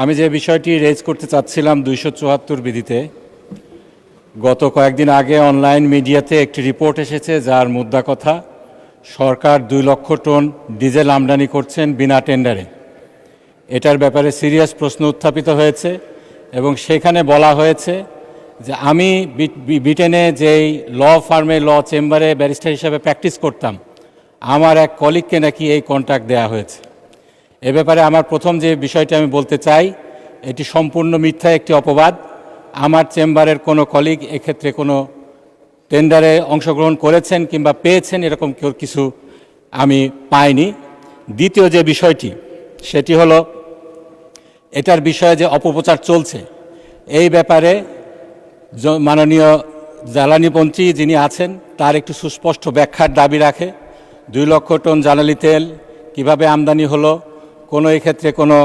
আমি যে বিষয়টি রেজ করতে চাচ্ছিলাম 274 বিধিতে, গত কয়েকদিন আগে অনলাইন মিডিয়াতে একটি রিপোর্ট এসেছে যার মুদ্রা কথা সরকার 2 লক্ষ টন ডিজেল আমদানি করছেন বিনা টেন্ডারে। এটার ব্যাপারে সিরিয়াস প্রশ্ন উত্থাপিত হয়েছে এবং সেখানে বলা হয়েছে যে আমি ব্রিটেনে যেই ল ফার্মে ল চেম্বারে ব্যারিস্টার হিসাবে প্র্যাকটিস করতাম, আমার এক কলিগকে নাকি এই কন্ট্রাক্ট দেওয়া হয়েছে। এ ব্যাপারে আমার প্রথম যে বিষয়টি আমি বলতে চাই, এটি সম্পূর্ণ মিথ্যা একটি অপবাদ। আমার চেম্বারের কোনো কলিগ এক্ষেত্রে কোনো টেন্ডারে অংশগ্রহণ করেছেন কিংবা পেয়েছেন এরকম কিছু আমি পাইনি। দ্বিতীয় যে বিষয়টি সেটি হলো এটার বিষয়ে যে অপপ্রচার চলছে, এই ব্যাপারে মাননীয় জ্বালানি মন্ত্রী যিনি আছেন তার একটু সুস্পষ্ট ব্যাখ্যার দাবি রাখে। 2 লক্ষ টন জ্বালানি তেল কিভাবে আমদানি হলো, কোনো এক্ষেত্রে কোনো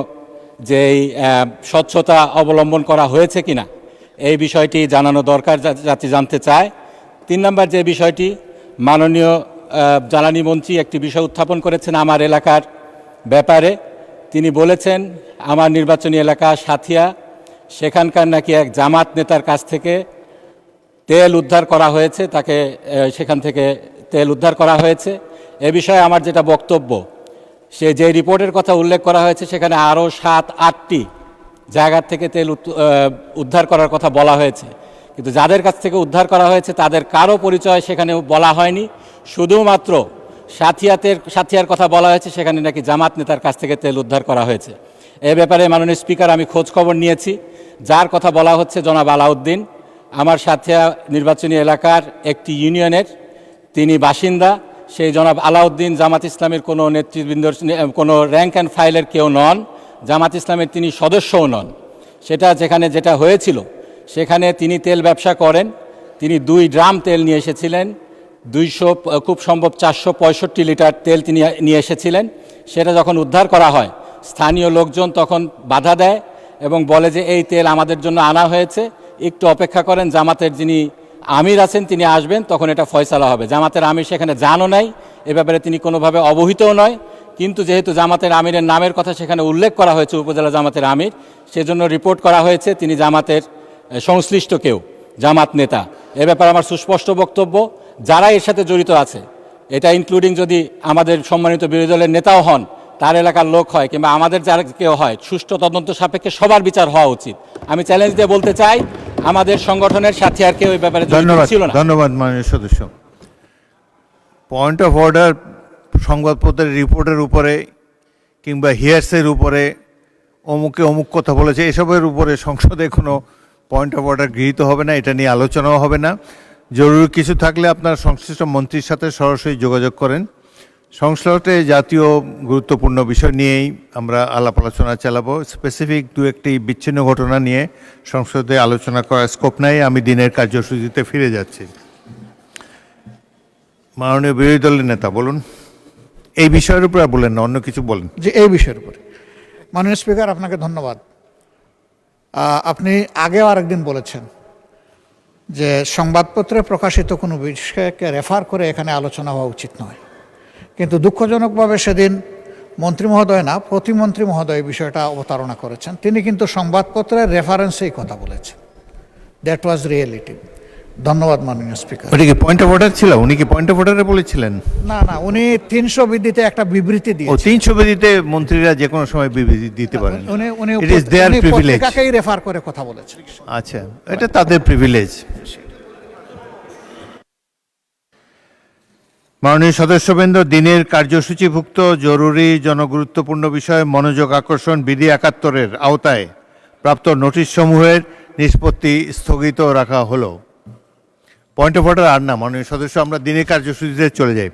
যেই স্বচ্ছতা অবলম্বন করা হয়েছে কিনা এই বিষয়টি জানানো দরকার, যাতে জানতে চায়। 3 নম্বর যে বিষয়টি, মাননীয় জ্বালানি মন্ত্রী একটি বিষয় উত্থাপন করেছেন আমার এলাকার ব্যাপারে। তিনি বলেছেন আমার নির্বাচনী এলাকা সাথিয়া, সেখানকার নাকি এক জামাত নেতার কাছ থেকে তেল উদ্ধার করা হয়েছে, তাকে সেখান থেকে তেল উদ্ধার করা হয়েছে। এ বিষয়ে আমার যেটা বক্তব্য, সে যে রিপোর্টের কথা উল্লেখ করা হয়েছে সেখানে আরও 7-8টি জায়গার থেকে তেল উদ্ধার করার কথা বলা হয়েছে, কিন্তু যাদের কাছ থেকে উদ্ধার করা হয়েছে তাদের কারো পরিচয় সেখানে বলা হয়নি। শুধুমাত্র সাথিয়ার কথা বলা হয়েছে, সেখানে নাকি জামাত নেতার কাছ থেকে তেল উদ্ধার করা হয়েছে। এ ব্যাপারে মাননীয় স্পিকার আমি খোঁজ খবর নিয়েছি। যার কথা বলা হচ্ছে জনাব আলাউদ্দিন, আমার সাথিয়া নির্বাচনী এলাকার একটি ইউনিয়নের তিনি বাসিন্দা। সেই জনাব আলাউদ্দিন জামাত ইসলামের কোনো নেতৃবৃন্দর কোনো র্যাঙ্ক অ্যান্ড ফাইলের কেউ নন, জামাত ইসলামের তিনি সদস্যও নন। যেটা হয়েছিল সেখানে তিনি তেল ব্যবসা করেন। তিনি 2 ড্রাম তেল নিয়ে এসেছিলেন, 200 খুব সম্ভব 465 লিটার তেল তিনি নিয়ে এসেছিলেন। সেটা যখন উদ্ধার করা হয়, স্থানীয় লোকজন তখন বাধা দেয় এবং বলে যে এই তেল আমাদের জন্য আনা হয়েছে, একটু অপেক্ষা করেন, জামাতের যিনি আমির আছেন তিনি আসবেন, তখন এটা ফয়সালা হবে। জামাতের আমির সেখানে জানও নাই, এ ব্যাপারে তিনি কোনোভাবে অবহিতও নয়। কিন্তু যেহেতু জামাতের আমিরের নামের কথা সেখানে উল্লেখ করা হয়েছে, উপজেলা জামাতের আমির, সেজন্য রিপোর্ট করা হয়েছে তিনি জামাতের সংশ্লিষ্ট কেউ, জামাত নেতা। এ ব্যাপারে আমার সুস্পষ্ট বক্তব্য, যারা এর সাথে জড়িত আছে, এটা ইনক্লুডিং যদি আমাদের সম্মানিত বিরোধী দলের নেতাও হন, তার এলাকার লোক হয় কিংবা আমাদের যারা কেউ হয়, সুষ্ঠু তদন্ত সাপেক্ষে সবার বিচার হওয়া উচিত। আমি চ্যালেঞ্জ দিয়ে বলতে চাই, আমাদের সংগঠনের সাথে আর কেউ এই ব্যাপারে ছিল না। ধন্যবাদ মাননীয় সদস্য। পয়েন্ট অফ অর্ডার সংবাদপত্রের রিপোর্টের উপরে কিংবা হিয়ার্সের উপরে অমুক কথা বলেছে, এসবের উপরে সংসদে কোনো পয়েন্ট অফ অর্ডার গৃহীত হবে না, এটা নিয়ে আলোচনাও হবে না। জরুরি কিছু থাকলে আপনার সংশ্লিষ্ট মন্ত্রীর সাথে সরাসরি যোগাযোগ করেন। সংসদে জাতীয় গুরুত্বপূর্ণ বিষয় নিয়েই আমরা আলাপ আলোচনা চালাবো। স্পেসিফিক 2-1টি বিচ্ছিন্ন ঘটনা নিয়ে সংসদে আলোচনা করার স্কোপ নাই। আমি দিনের কার্যসূচিতে ফিরে যাচ্ছি। মাননীয় বিরোধী দলের নেতা বলুন, এই বিষয়ের উপরে বলেন না, অন্য কিছু বলেন। যে এই বিষয়ের উপরে মাননীয় স্পিকার, আপনাকে ধন্যবাদ। আপনি আগেও আরেকদিন বলেছেন যে সংবাদপত্রে প্রকাশিত কোনো বিষয়কে রেফার করে এখানে আলোচনা হওয়া উচিত নয়, কিন্তু দুঃখজনকভাবে সেদিন মন্ত্রী মহোদয় না, প্রতিমন্ত্রী মহোদয় এই বিষয়টা অবতারণা করেছেন। তিনি কিন্তু সংবাদপত্রের রেফারেন্সেই কথা বলেছেন। That was reality. ধন্যবাদ মাননীয় স্পিকার। ওটা কি পয়েন্ট অফ অর্ডার ছিল? উনি কি পয়েন্ট অফ অর্ডারে বলেছিলেন? না, উনি 300 বিধিতে একটা বিবৃতি দিয়েছেন। 300 বিধিতে মন্ত্রীরা যে কোনো সময় বিবৃতি দিতে পারেন। উনি ইট ইজ देयर প্রিভিলেজ। পত্রিকাকেই রেফার করে কথা বলেছেন। আচ্ছা, এটা তাদের প্রিভিলেজ। মাননীয় সদস্যবৃন্দ, দিনের কার্যসূচিভুক্ত জরুরি জনগুরুত্বপূর্ণ বিষয়ে মনোযোগ আকর্ষণ বিধি 71-এর আওতায় প্রাপ্ত নোটিশ সমূহের নিষ্পত্তি স্থগিত রাখা হলো। পয়েন্ট অফ অর্ডার আর না মাননীয় সদস্য, আমরা দিনের কার্যসূচিতে চলে যাই।